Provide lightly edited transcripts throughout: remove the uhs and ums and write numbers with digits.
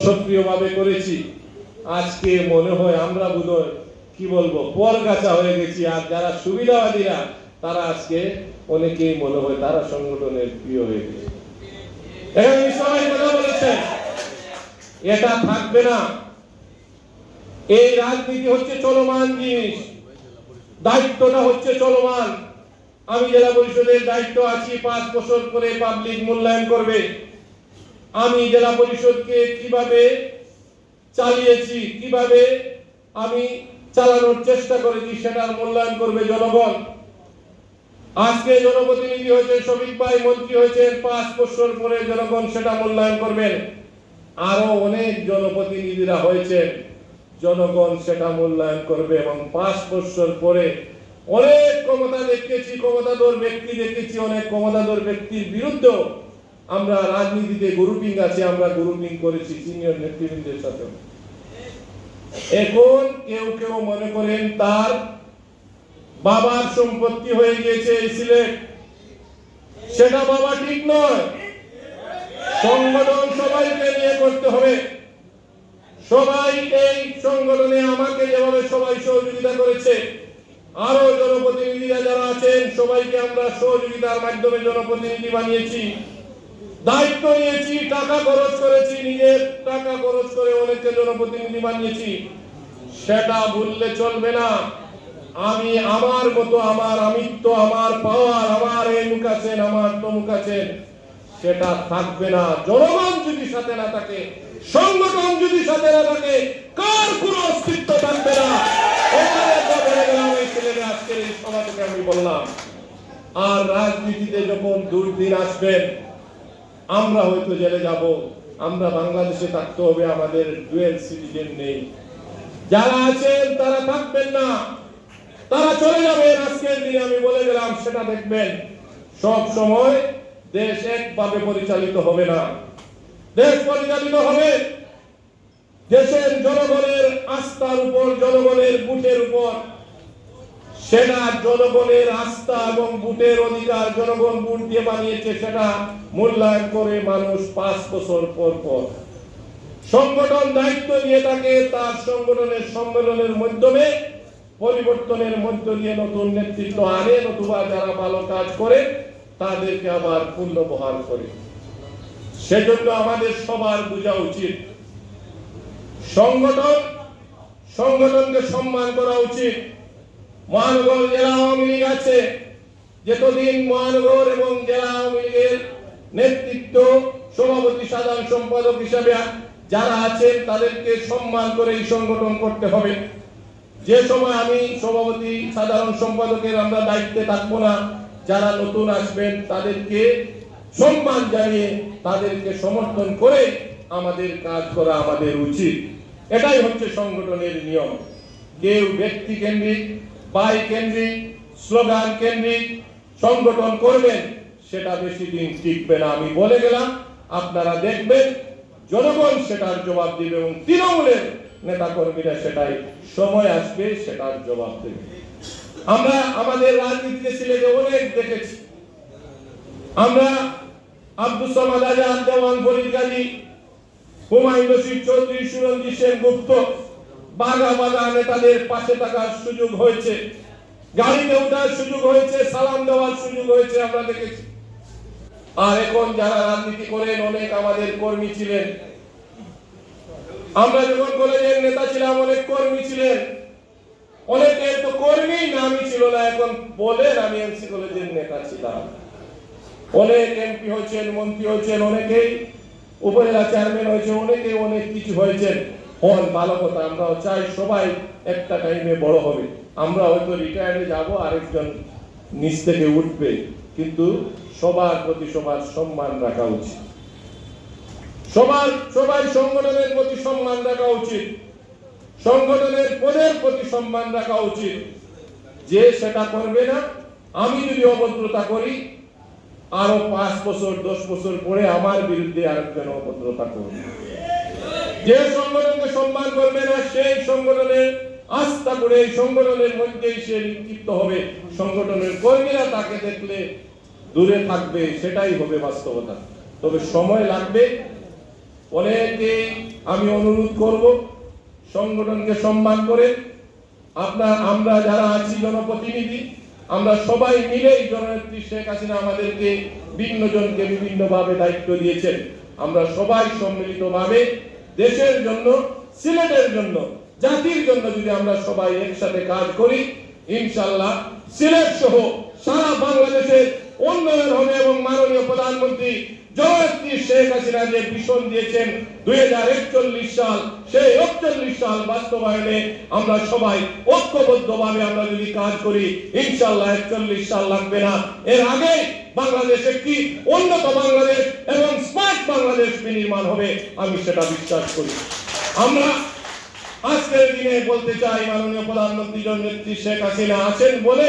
সক্রিয়ভাবে করেছি। আজকে মনে হয় আমরা বোধহয় কি বলবো পরগাছা হয়ে গেছি, আর যারা সুবিধাবাদীরা তারা আজকে অনেকেই মনে হয় তারা সংগঠনের প্রিয় হয়ে গেছে। এখানে সবাই কথা বলেছেন, এটা থাকবে না। এই রাজনীতি হচ্ছে চলমান জিনিস, দায়িত্বটা হচ্ছে চলমান। আমি জেলা পরিষদের দায়িত্ব আছি, 5 বছর পরে পাবলিক মূল্যায়ন করবে আমি জেলা পরিষদকে কিভাবে চালিয়েছি, কিভাবে আমি চালানোর চেষ্টা করেছি সেটার মূল্যায়ন করবে জনগণ। আজকে জনপ্রতিনিধি হয়েছে শফিক ভাই, মন্ত্রী হয়েছেন, 5 বছর পরে জনগণ সেটা মূল্যায়ন করবেন। আরো অনেক জনপ্রতিনিধিরা হয়েছেন, জনগণ সেটা মূল্যায়ন করবে। এবং 5 বছর পরে অনেক ক্ষমতা দেখেছি, ক্ষমতাধর ব্যক্তি দেখেছি, অনেক ক্ষমতাধর ব্যক্তির বিরুদ্ধে আমরা রাজনীতিতে গ্রুপিং আছে, আমরা গ্রুপিং করেছি সিনিয়র নেতৃবৃন্দের সাথে। এখন কেউ কেউ মনে করেন তার বাবার সম্পত্তি হয়ে গিয়েছে এই সিলেট, সেটা বাবা ঠিক নয়। সংগঠন সবাইকে নিয়ে করতে হবে। সবাই এই সংগঠনে আমাকে যেভাবে সবাই সহযোগিতা করেছে, আরো জনপ্রতিনিধিরা যারা আছেন সবাইকে আমরা সহযোগিতার মাধ্যমে জনপ্রতিনিধি বানিয়েছি, দায়িত্ব নিয়েছি, টাকা খরচ করেছি, নিজের টাকা খরচ করে অনেককে জনপ্রতিনিধি বানিয়েছি। সেটা ভুললে চলবে না। আমি আমার মতো, আমার আমিত্ব, আমার পাওয়ার, আমার এই মুখ আছেন, আমার তমুক আছেন, সেটা থাকবে না। জনগণ যদি সাথে না থাকে, সংগঠন যদি সাথে না থাকে, কার কোনো অস্তিত্ব থাকবে না। আজকের এই সভা থেকে আমি বললাম, আর রাজনীতিতে যখন দুর্দিন আসবেন, আমরা হয়তো জেলে যাব, আমরা বাংলাদেশে থাকতে হবে, আমাদের ডুয়েল সিটিজেন নেই। যারা আছেন তারা থাকবেন না, তারা চলে যাবেন। আজকের দিনে আমি বলে গেলাম, সেটা দেখবেন। সব সময় দেশ একভাবে পরিচালিত হবে না। দেশ পরিচালিত হবে দেশের জনগণের আস্থার উপর, জনগণের ভোটের উপর। সেটা জনগণের আস্থা এবং ভোটের অধিকার, জনগণ ভোট দিয়ে বানিয়েছে, সেটা মূল্যায়ন করে মানুষ 5 বছর পর পর। সংগঠন দায়িত্ব নিয়ে থাকে, তার সংগঠনের সম্মেলনের মাধ্যমে পরিবর্তনের মধ্য দিয়ে নতুন নেতৃত্ব আনে, নতুবা যারা ভালো কাজ করে তাদেরকে আবার পুনর্বহাল করে। সেজন্য আমাদের সবার বোঝা উচিত, সংগঠনকে সম্মান করা উচিত। মহানগর জেলা আওয়ামী লীগ আছে, যতদিন মহানগর এবং জেলা আওয়ামী লীগের নেতৃত্ব, সভাপতি, সাধারণ সম্পাদক হিসাবে যারা আছেন তাদেরকে সম্মান করে এই সংগঠন করতে হবে। যে সময় আমি সভাপতি, সাধারণ সম্পাদকের আমরা দায়িত্বে থাকবো না, যারা নতুন আসবেন তাদেরকে সম্মান জানিয়ে তাদেরকে সমর্থন করে আমাদের কাজ করা আমাদের উচিত। এটাই হচ্ছে সংগঠনের নিয়ম। কেউ ব্যক্তি কেন্দ্রিক, বাই কেন্দ্রিক, স্লোগান কেন্দ্রিক সংগঠন করবেন, সেটা বেশি দিন টিকবে না। আমি বলে গেলাম, আপনারা দেখবেন জনগণ সেটার জবাব দিবে, এবং তৃণমূলের নেতা কর্মীরা সেটাই সময় আসবে সেটার জবাব দেবে। আমরা আমাদের রাজনীতিতে সিলেটে অনেক দেখেছি। আমরা আব্দুল সামাদ আজাদ, দেওয়ান ফরিদ গাজী, হুমায়ুন রশিদ চৌধুরী, সুরঞ্জিত সেনগুপ্ত, বাঘা বাঘা নেতাদের পাশে থাকার সুযোগ হয়েছে, গাড়িতে ওঠার সুযোগ হয়েছে, সালাম দেওয়ার সুযোগ হয়েছে, আমরা দেখেছি। আর এখন যারা রাজনীতি করেন, অনেক আমাদের কর্মী ছিলেন। আমরা যখন কলেজের নেতা ছিলাম, অনেক কর্মী ছিলেন। অনেকের তো কর্মী নামই ছিল না, এখন বলেন আমি এমসি কলেজের নেতা ছিলাম। অনেক এমপি হয়েছেন, মন্ত্রী হয়েছেন, অনেকেই উপজেলা চেয়ারম্যান হয়েছে, অনেকে অনেক কিছু হয়েছেন। ভালো কথা, আমরাও চাই সবাই একটা টাইমে বড় হবে। আমরা হয়তো রিটায়ারে যাব, আরেকজন নিচ থেকে উঠবে, কিন্তু সবার প্রতি সবার সম্মান রাখা উচিত। সবাই সংগঠনের প্রতি সম্মান রাখা উচিত, সংগঠনের পদের প্রতি সম্মান রাখা উচিত। যে সেটা করবে না, আমি যদি অভদ্রতা করি, আরো 5 বছর 10 বছর পরে আমার বিরুদ্ধে আরেকজন অভদ্রতা করবে। যে সংগঠনকে সম্মান করবে না, সেই সংগঠনের আস্থা করে এই সংগঠনের মধ্যেই সে নিক্ষিপ্ত হবে। সংগঠনের কর্মীরা তাকে দেখলে দূরে থাকবে, সেটাই হবে বাস্তবতা। তবে সময় লাগবে, অনেকে আমি অনুরোধ করব সংগঠনকে সম্মান করে আমরা যারা আছি জনপ্রতিনিধি, আমরা সবাই মিলে জননেত্রী শেখ হাসিনা আমাদেরকে বিভিন্ন জনকে বিভিন্ন ভাবে দায়িত্ব দিয়েছেন। আমরা সবাই সম্মিলিতভাবে দেশের জন্য, সিলেটের জন্য, জাতির জন্য যদি আমরা সবাই একসাথে কাজ করি, ইনশাআল্লাহ সিলেট সহ সারা বাংলাদেশের উন্নয়ন হবে। এবং মাননীয় প্রধানমন্ত্রী জননেত্রী শেখ হাসিনা যে ভিশন দিয়েছেন 2041 সাল, সেই 41 সাল বাস্তবায়নে আমরা সবাই ঐক্যবদ্ধভাবে আমরা যদি কাজ করি, ইনশাআল্লাহ 41 সাল লাগবে না, এর আগে বাংলাদেশ একটি উন্নত বাংলাদেশ এবং স্মার্ট বাংলাদেশ বিনির্মাণ হবে, আমি সেটা বিশ্বাস করি। আমরা আজকের দিনে বলতে চাই, মাননীয় প্রধানমন্ত্রী জননেত্রী শেখ হাসিনা আছেন বলে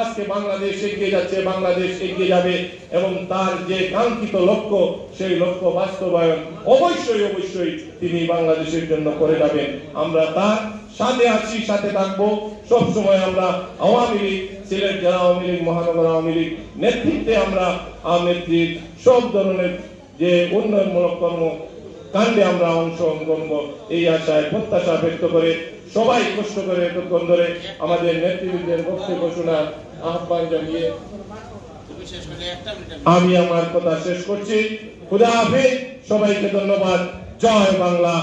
আজকে বাংলাদেশ এগিয়ে যাচ্ছে, বাংলাদেশ এগিয়ে যাবে এবং তার যে কাঙ্ক্ষিত লক্ষ্য, সেই লক্ষ্য বাস্তবায়ন অবশ্যই তিনি বাংলাদেশের জন্য করে যাবেন। আমরা তার সাথে আছি, সাথে থাকবো সব সময়। আমরা আওয়ামী লীগ, সিলেট জেলা আওয়ামী লীগ, মহানগর আওয়ামী লীগ নেতৃত্বে আমরা নেত্রীর সব ধরনের যে উন্নয়নমূলক কাণ্ডে আমরা অংশগ্রহণ করবো, এই আশায় প্রত্যাশা ব্যক্ত করে সবাই কষ্ট করে এতক্ষণ ধরে আমাদের নেতৃবৃন্দের বক্তব্য শোনার আহ্বান জানিয়ে আমি আমার কথা শেষ করছি। খুদা হাফেজ, সবাইকে ধন্যবাদ। জয় বাংলা।